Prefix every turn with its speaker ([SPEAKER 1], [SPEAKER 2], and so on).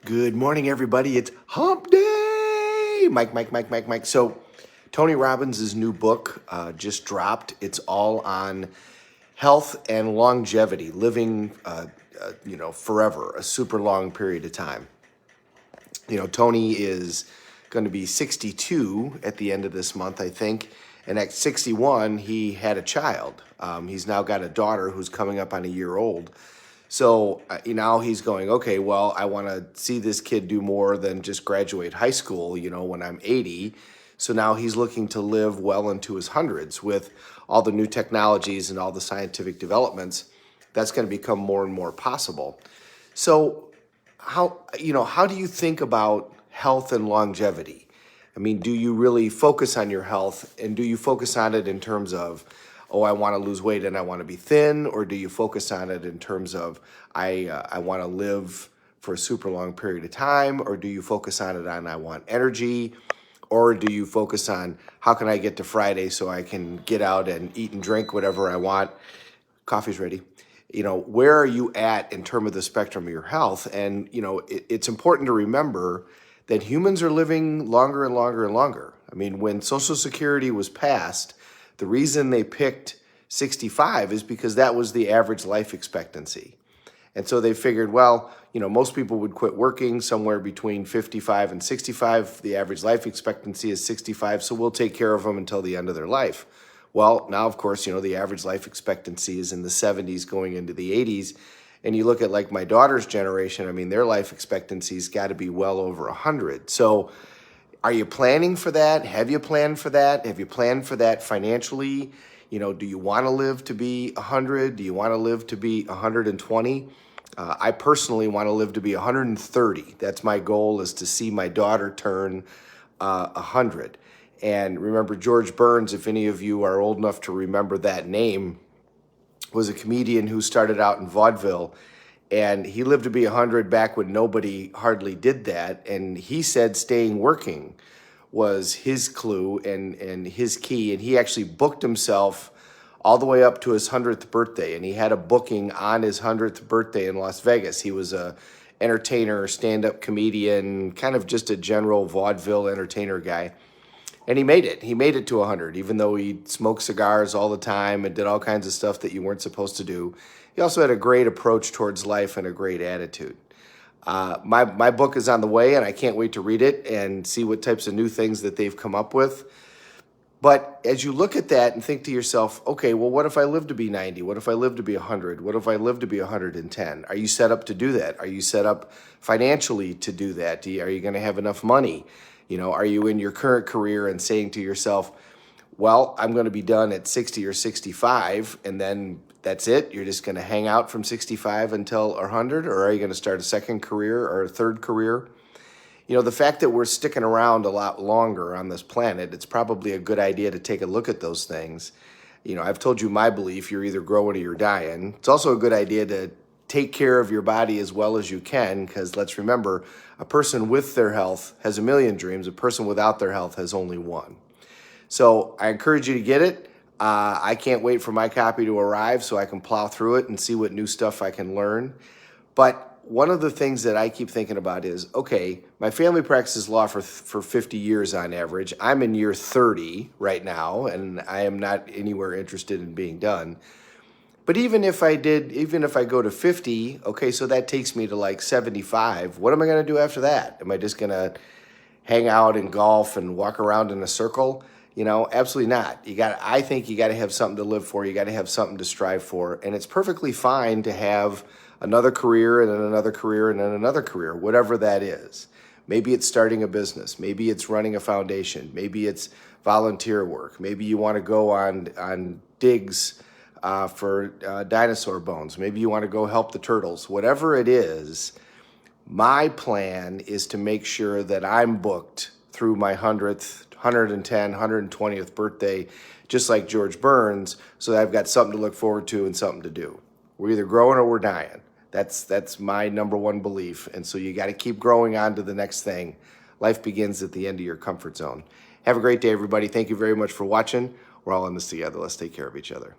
[SPEAKER 1] Good morning, everybody. It's Hump Day. Mike. So, Tony Robbins' new book just dropped. It's all on health and longevity, living, forever, a super long period of time. Tony is going to be 62 at the end of this month, I think. And at 61, he had a child. He's now got a daughter who's coming up on a year old. So now he's going, okay, well, I want to see this kid do more than just graduate high school, when I'm 80. So now he's looking to live well into his hundreds with all the new technologies and all the scientific developments. That's going to become more and more possible. So how do you think about health and longevity? I mean, do you really focus on your health, and do you focus on it in terms of, oh, I want to lose weight and I want to be thin? Or do you focus on it in terms of, I want to live for a super long period of time? Or do you focus on it on, I want energy? Or do you focus on, how can I get to Friday so I can get out and eat and drink whatever I want? Coffee's ready. Where are you at in terms of the spectrum of your health? And, it's important to remember that humans are living longer and longer and longer. I mean, when Social Security was passed, the reason they picked 65 is because that was the average life expectancy. And so they figured, well, most people would quit working somewhere between 55 and 65. The average life expectancy is 65, so we'll take care of them until the end of their life. Well, now, of course, the average life expectancy is in the 70s going into the 80s. And you look at like my daughter's generation, I mean, their life expectancy's got to be well over 100. So are you planning for that? Have you planned for that? Have you planned for that financially? Do you want to live to be 100? Do you want to live to be 120? I personally want to live to be 130. That's my goal, is to see my daughter turn 100. And remember, George Burns, if any of you are old enough to remember that name, was a comedian who started out in vaudeville. And he lived to be 100 back when nobody hardly did that. And he said staying working was his clue and his key. And he actually booked himself all the way up to his 100th birthday. And he had a booking on his 100th birthday in Las Vegas. He was a entertainer, stand-up comedian, kind of just a general vaudeville entertainer guy. And he made it. He made it to 100, even though he smoked cigars all the time and did all kinds of stuff that you weren't supposed to do. He also had a great approach towards life and a great attitude. My book is on the way, and I can't wait to read it and see what types of new things that they've come up with. But as you look at that and think to yourself, okay, well, what if I live to be 90? What if I live to be 100? What if I live to be 110? Are you set up to do that? Are you set up financially to do that? Are you going to have enough money? Are you in your current career and saying to yourself, well, I'm going to be done at 60 or 65, and then that's it? You're just going to hang out from 65 until 100? Or are you going to start a second career or a third career? The fact that we're sticking around a lot longer on this planet, it's probably a good idea to take a look at those things. I've told you my belief, you're either growing or you're dying. It's also a good idea to take care of your body as well as you can, because let's remember, a person with their health has a million dreams. A person without their health has only one. So I encourage you to get it. I can't wait for my copy to arrive so I can plow through it and see what new stuff I can learn. But one of the things that I keep thinking about is, okay, my family practices law for 50 years on average. I'm in year 30 right now, and I am not anywhere interested in being done. But even if I go to 50, okay, so that takes me to like 75. What am I going to do after that? Am I just going to hang out and golf and walk around in a circle? Absolutely not. I think you got to have something to live for. You got to have something to strive for. And it's perfectly fine to have another career and then another career and then another career, whatever that is. Maybe it's starting a business. Maybe it's running a foundation. Maybe it's volunteer work. Maybe you want to go on digs for dinosaur bones. Maybe you want to go help the turtles. Whatever it is, my plan is to make sure that I'm booked through my 100th, 110, 120th birthday, just like George Burns, so that I've got something to look forward to and something to do. We're either growing or we're dying. That's my number one belief. And so you got to keep growing on to the next thing. Life begins at the end of your comfort zone. Have a great day, everybody. Thank you very much for watching. We're all in this together. Let's take care of each other.